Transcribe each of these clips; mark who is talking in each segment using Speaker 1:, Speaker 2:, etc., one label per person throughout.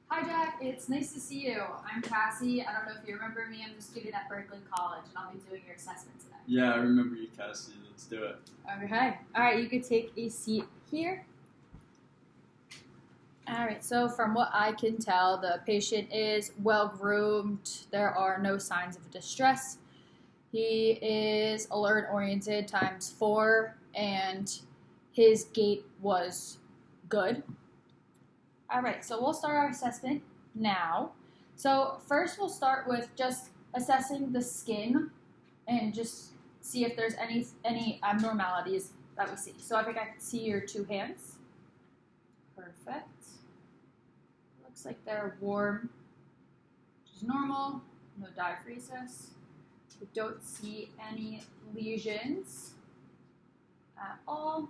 Speaker 1: Hi Jack, it's nice to see you. I'm Cassie. I don't know if you remember me. I'm the student at Berkeley College and I'll be doing your assessment today.
Speaker 2: Yeah, I remember you, Cassie. Let's do it.
Speaker 1: Okay. Alright, you could take a seat here. Alright, so from what I can tell, the patient is well groomed. There are no signs of distress. He is alert oriented times 4 and his gait was good. Alright, so we'll start our assessment now. So first we'll start with just assessing the skin and just see if there's any abnormalities that we see. So I think I can see your 2 hands. Perfect. Looks like they're warm, which is normal. No diaphoresis. We don't see any lesions at all.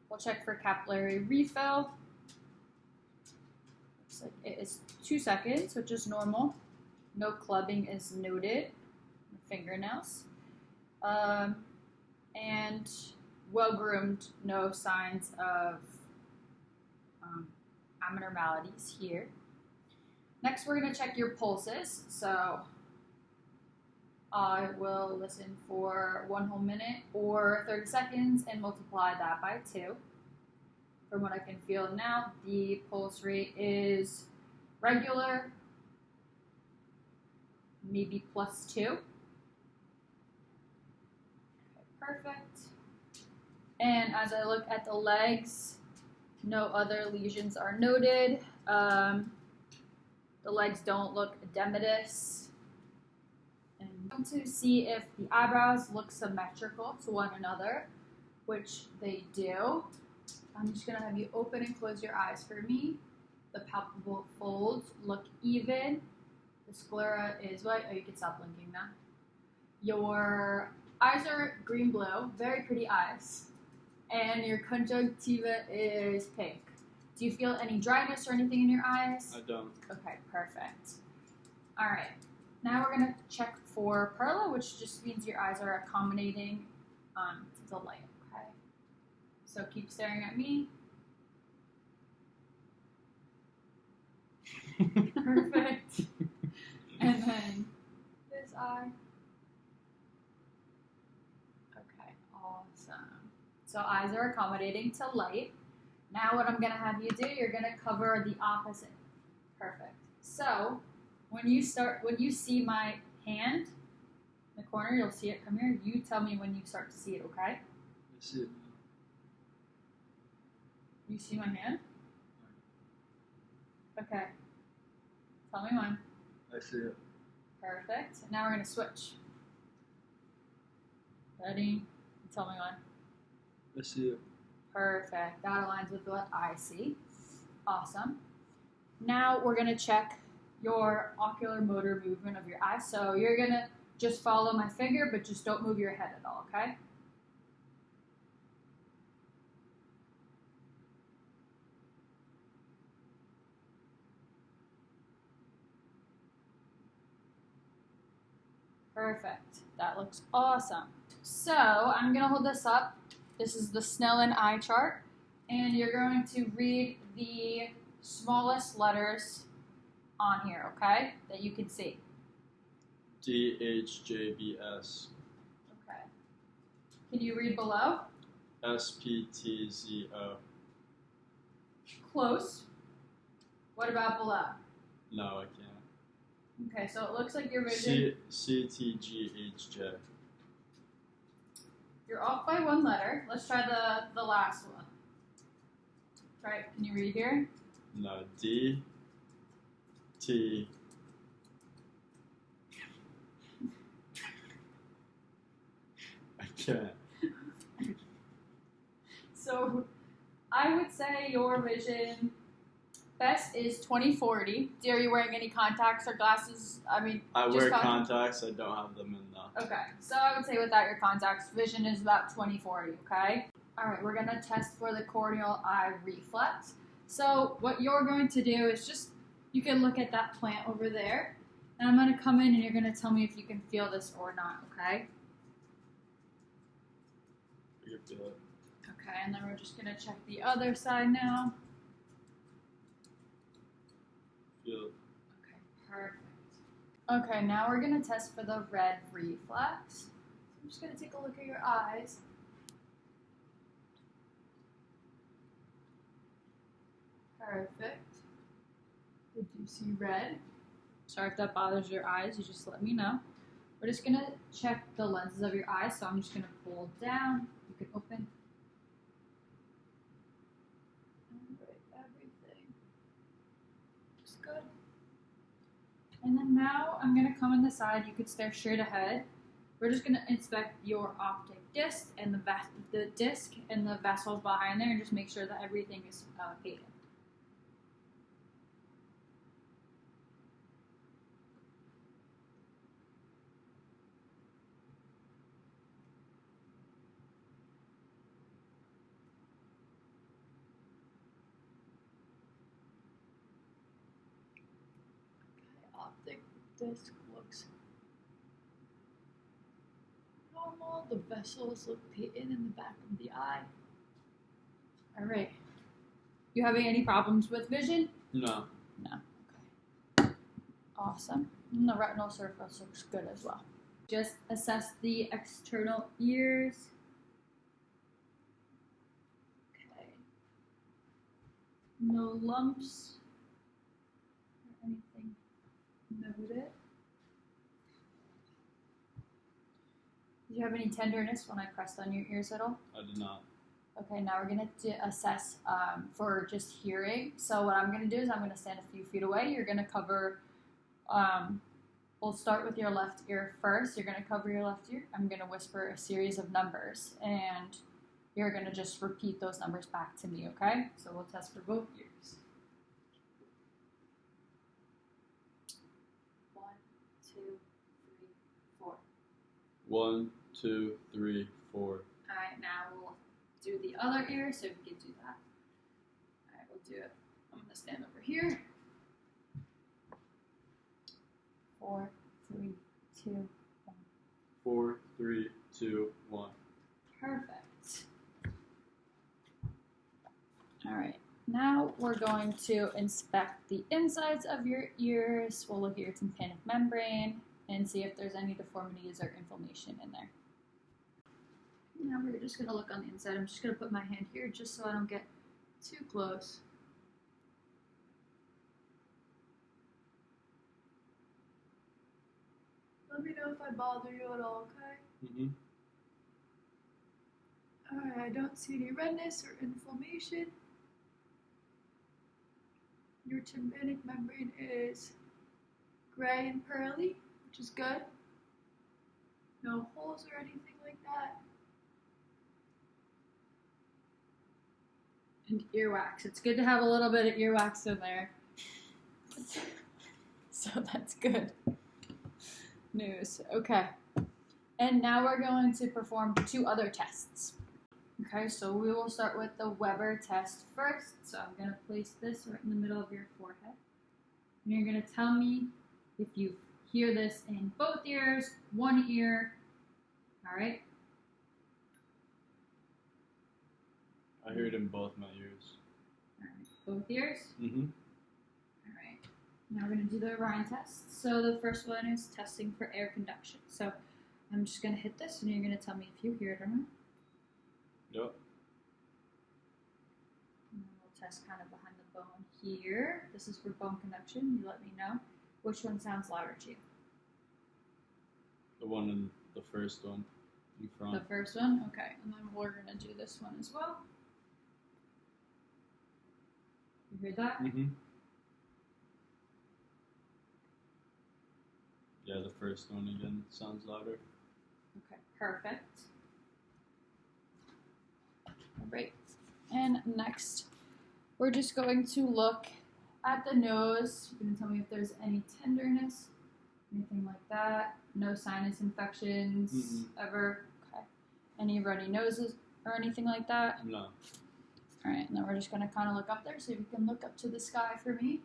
Speaker 1: We'll check for capillary refill. Looks like it is 2 seconds, which is normal. No clubbing is noted. Fingernails. And well groomed, no signs of abnormalities here. Next, we're going to check your pulses. So I will listen for 1 whole minute or 30 seconds and multiply that by 2. From what I can feel now, the pulse rate is regular, maybe +2. Okay, perfect. And as I look at the legs, no other lesions are noted. The legs don't look edematous. And I'm going to see if the eyebrows look symmetrical to one another, which they do. I'm just going to have you open and close your eyes for me. The palpable folds look even. The sclera is white. Oh, you can stop blinking now. Your eyes are green-blue, very pretty eyes. And your conjunctiva is pink. Do you feel any dryness or anything in your eyes?
Speaker 2: I don't.
Speaker 1: Okay, perfect. All right. Now we're going to check for perla, which just means your eyes are accommodating to the light, okay? So keep staring at me. Perfect. And then this eye. Okay, awesome. So eyes are accommodating to light. Now what I'm going to have you do, you're going to cover the opposite. Perfect. So when you see my hand in the corner, you'll see it come here. You tell me when you start to see it, okay?
Speaker 2: I see it.
Speaker 1: You see my hand? Okay. Tell me when.
Speaker 2: I see it.
Speaker 1: Perfect. Now we're going to switch. Ready? Tell me when.
Speaker 2: I see it.
Speaker 1: Perfect. That aligns with what I see. Awesome. Now we're going to check your ocular motor movement of your eyes. So you're going to just follow my finger, but just don't move your head at all, okay? Perfect. That looks awesome. So I'm going to hold this up. This is the Snellen eye chart. And you're going to read the smallest letters on here, okay? That you can see.
Speaker 2: DHJBS.
Speaker 1: Okay. Can you read below?
Speaker 2: SPTZO.
Speaker 1: Close. What about below?
Speaker 2: No, I can't.
Speaker 1: Okay, so it looks like your vision...
Speaker 2: CTGHJ.
Speaker 1: You're off by 1 letter. Let's try the last one. Try it. Can you read here?
Speaker 2: No, D. T. I can't.
Speaker 1: So I would say your vision best is 20/40. Are you wearing any contacts or glasses? I
Speaker 2: wear contacts. I don't have them in though.
Speaker 1: Okay, so I would say without your contacts, vision is about 20/40, okay? All right, we're going to test for the corneal eye reflex. So what you're going to do is just, you can look at that plant over there, and I'm going to come in and you're going to tell me if you can feel this or not, okay?
Speaker 2: I can feel it.
Speaker 1: Okay, and then we're just going to check the other side now. Okay, now we're gonna test for the red reflex. I'm just gonna take a look at your eyes. Perfect. Did you see red? Sorry if that bothers your eyes, you just let me know. We're just gonna check the lenses of your eyes, so I'm just gonna pull down. You can open. Alright, everything. Just good. And then now I'm gonna come on the side. You could stare straight ahead. We're just gonna inspect your optic disc and the disc and the vessels behind there, and just make sure that everything is patent. Optic disc looks normal. The vessels look patent in the back of the eye. Alright. You having any problems with vision?
Speaker 2: No.
Speaker 1: No. Okay. Awesome. And the retinal surface looks good as well. Just assess the external ears. Okay. No lumps or anything noted. Did you have any tenderness when I pressed on your ears at all?
Speaker 2: I did not.
Speaker 1: Okay, now we're going to assess for just hearing. So what I'm going to do is I'm going to stand a few feet away. You're going to cover, we'll start with your left ear first. You're going to cover your left ear. I'm going to whisper a series of numbers, and you're going to just repeat those numbers back to me, okay? So we'll test for both ears. 1, 2, 3, 4.
Speaker 2: 1, 2, 3, 4.
Speaker 1: All right, now we'll do the other ear, so we can do that. All right, we'll do it. I'm going to stand over here. 4, 3, 2, 1.
Speaker 2: 4, 3, 2, 1.
Speaker 1: Perfect. All right, now we're going to inspect the insides of your ears. We'll look at your tympanic membrane and see if there's any deformities or inflammation in there. Now we're just going to look on the inside. I'm just going to put my hand here just so I don't get too close. Let me know if I bother you at all, okay? Alright, I don't see any redness or inflammation. Your tympanic membrane is gray and pearly, which is good. No holes or anything like that. And earwax. It's good to have a little bit of earwax in there. So that's good news. Okay. And now we're going to perform 2 other tests. Okay, so we will start with the Weber test first. So I'm going to place this right in the middle of your forehead. And you're going to tell me if you hear this in both ears, one ear. All right?
Speaker 2: I hear it in both my ears.
Speaker 1: All right, both ears?
Speaker 2: Mm-hmm.
Speaker 1: All right. Now we're going to do the Ryan test. So the first one is testing for air conduction. So I'm just going to hit this, and you're going to tell me if you hear it or not.
Speaker 2: Yep.
Speaker 1: And then we'll test kind of behind the bone here. This is for bone conduction. You let me know. Which one sounds louder to you?
Speaker 2: The one in the first one in front.
Speaker 1: The first one? Okay. And then we're going to do this one as well. You hear that?
Speaker 2: Mm-hmm. Yeah, the first one again sounds louder.
Speaker 1: Okay, perfect. All right. And next, we're just going to look at the nose. You're going to tell me if there's any tenderness, anything like that. No sinus infections ever. Okay. Any runny noses or anything like that?
Speaker 2: No.
Speaker 1: All right, and then we're just going to kind of look up there, so if you can look up to the sky for me.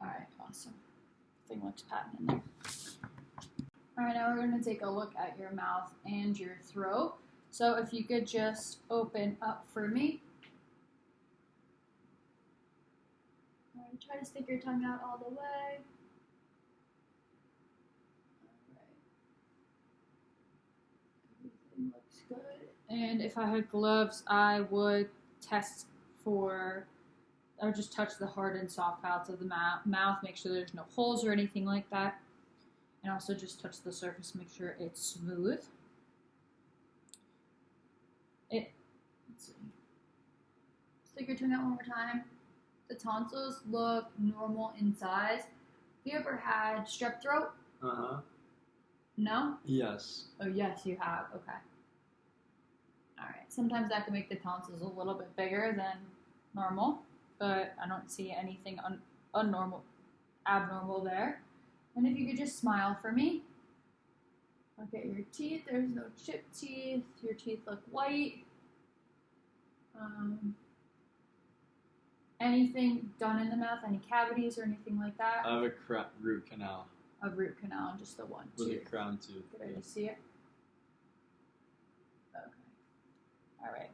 Speaker 1: All right, awesome. Everything looks patent in there. All right, now we're going to take a look at your mouth and your throat. So if you could just open up for me. All right, try to stick your tongue out all the way. Everything looks good. And if I had gloves, I would test for, I would just touch the hard and soft parts of the mouth, make sure there's no holes or anything like that. And also just touch the surface, make sure it's smooth. Let's see. Stick your tongue out one more time. The tonsils look normal in size. Have you ever had strep throat?
Speaker 2: Uh-huh.
Speaker 1: No?
Speaker 2: Yes.
Speaker 1: Oh, yes, you have. Okay. All right. Sometimes that can make the tonsils a little bit bigger than normal, but I don't see anything abnormal there. And if you could just smile for me. Look at your teeth. There's no chipped teeth. Your teeth look white. Anything done in the mouth? Any cavities or anything like that?
Speaker 2: I have a root canal
Speaker 1: A root canal, just the one
Speaker 2: with a
Speaker 1: tooth.
Speaker 2: crown tooth.
Speaker 1: Could I see it? Okay. All right.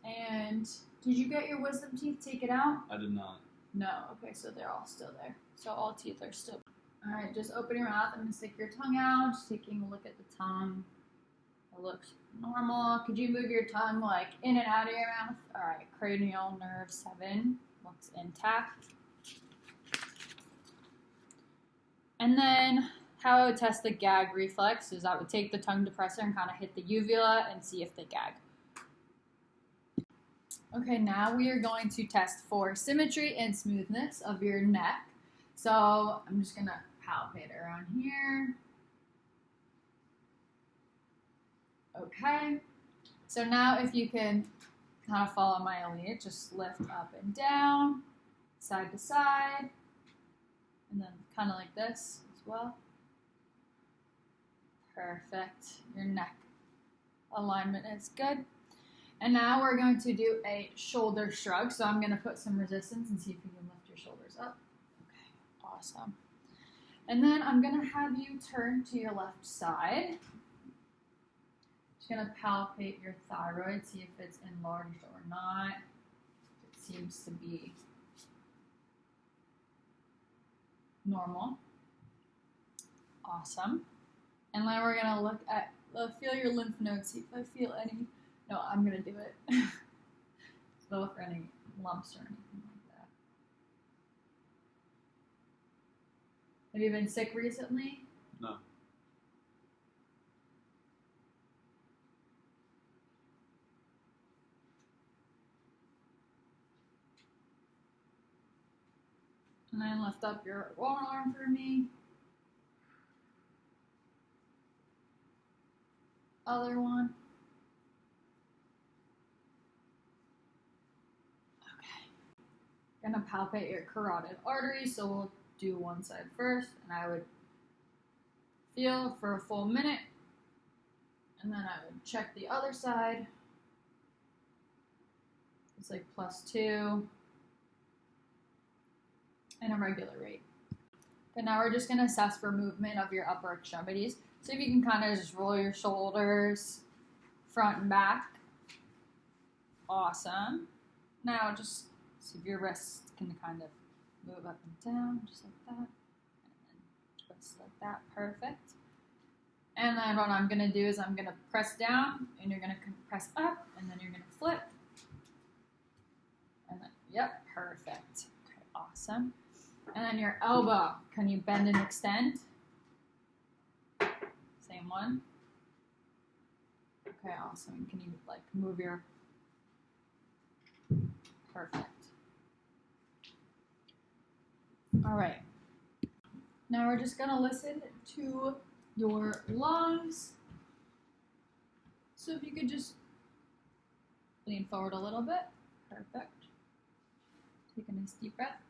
Speaker 1: And did you get your wisdom teeth taken out?
Speaker 2: I did not.
Speaker 1: No. Okay, so they're all still there. So all teeth are still. All right, just open your mouth. I'm gonna stick your tongue out. Just taking a look at the tongue. It looks normal. Could you move your tongue like in and out of your mouth? All right, cranial nerve 7 looks intact. And then how I would test the gag reflex is I would take the tongue depressor and kind of hit the uvula and see if they gag. Okay, now we are going to test for symmetry and smoothness of your neck. So I'm just gonna palpate around here. Okay, so now if you can kind of follow my lead, just lift up and down, side to side, and then kind of like this as well. Perfect. Your neck alignment is good. And now we're going to do a shoulder shrug. So I'm going to put some resistance and see if you can lift your shoulders up. Okay, awesome. And then I'm going to have you turn to your left side. Just going to palpate your thyroid, see if it's enlarged or not. It seems to be normal. Awesome. And then we're going to look at, feel your lymph nodes, see if I feel any. No, I'm going to do it. So for any lumps or anything like that. Have you been sick recently?
Speaker 2: No.
Speaker 1: And then lift up your one arm for me. Other one. Gonna palpate your carotid artery, so we'll do one side first, and I would feel for a full minute, and then I would check the other side. It's like +2, and a regular rate. Okay, now we're just gonna assess for movement of your upper extremities. So if you can kind of just roll your shoulders front and back. Awesome. Now just see if your wrists can kind of move up and down, just like that. And then twist like that. Perfect. And then what I'm going to do is I'm going to press down, and you're going to press up, and then you're going to flip. And then, yep, perfect. Okay, awesome. And then your elbow, can you bend and extend? Same one. Okay, awesome. Can you like move your, perfect. All right. Now we're just gonna listen to your lungs. So if you could just lean forward a little bit. Perfect. Take a nice deep breath.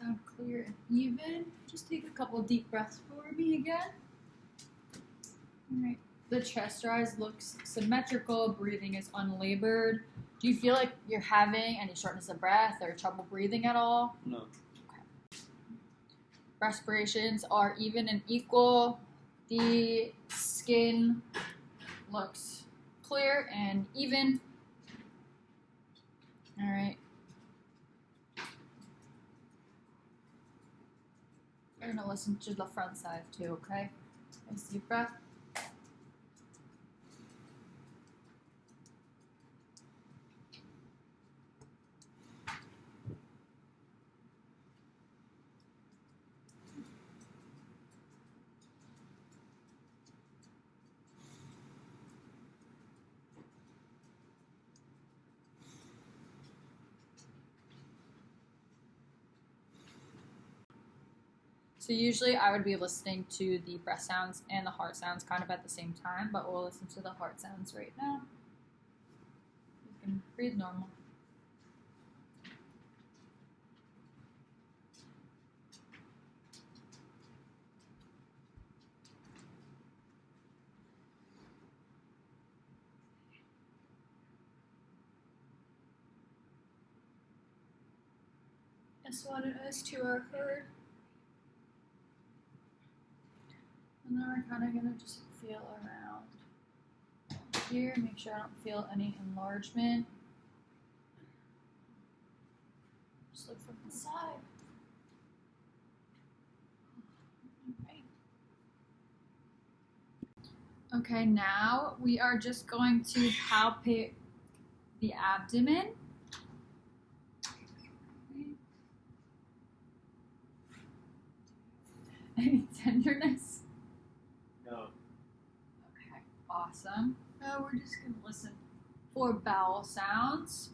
Speaker 1: sound clear and even. Just take a couple deep breaths for me again. All right. The chest rise looks symmetrical. Breathing is unlabored. Do you feel like you're having any shortness of breath or trouble breathing at all?
Speaker 2: No.
Speaker 1: Respirations are even and equal. The skin looks clear and even. All right. We're gonna listen to the front side too, okay? Nice deep breath. So usually I would be listening to the breath sounds and the heart sounds kind of at the same time, but we'll listen to the heart sounds right now. You can breathe normal. S1 and S2 are heard. And then we're kind of going to just feel around here, make sure I don't feel any enlargement. Just look from the side. Okay, now we are just going to palpate the abdomen. Any tenderness?
Speaker 2: No.
Speaker 1: Okay, awesome. Now we're just going to listen for bowel sounds.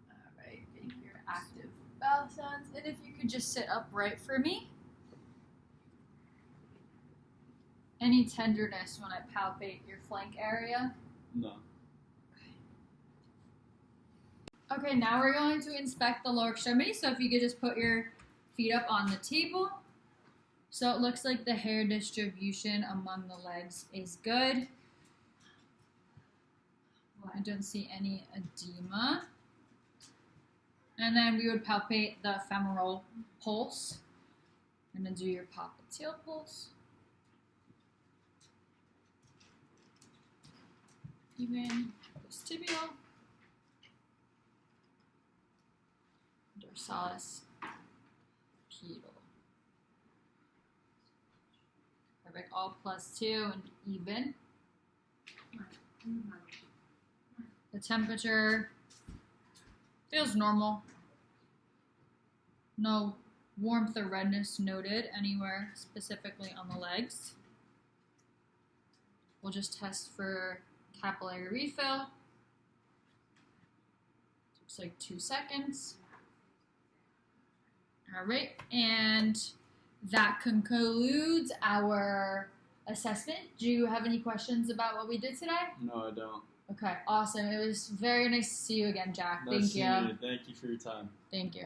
Speaker 1: Alright, make your active bowel sounds. And if you could just sit upright for me. Any tenderness when I palpate your flank area?
Speaker 2: No.
Speaker 1: Okay, now we're going to inspect the lower extremity. So if you could just put your feet up on the table. So it looks like the hair distribution among the legs is good. I don't see any edema. And then we would palpate the femoral pulse. I'm going to do your popliteal pulse. Even vestibular, dorsalis, pedal. Perfect. All +2 and even. The temperature feels normal. No warmth or redness noted anywhere specifically on the legs. We'll just test for capillary refill. Looks like 2 seconds. All right, and that concludes our assessment. Do you have any questions about what we did today?
Speaker 2: No, I don't.
Speaker 1: Okay, awesome. It was very nice to see you again, Jack.
Speaker 2: Nice
Speaker 1: Thank
Speaker 2: seeing
Speaker 1: you.
Speaker 2: you. Thank you for your time.
Speaker 1: Thank you.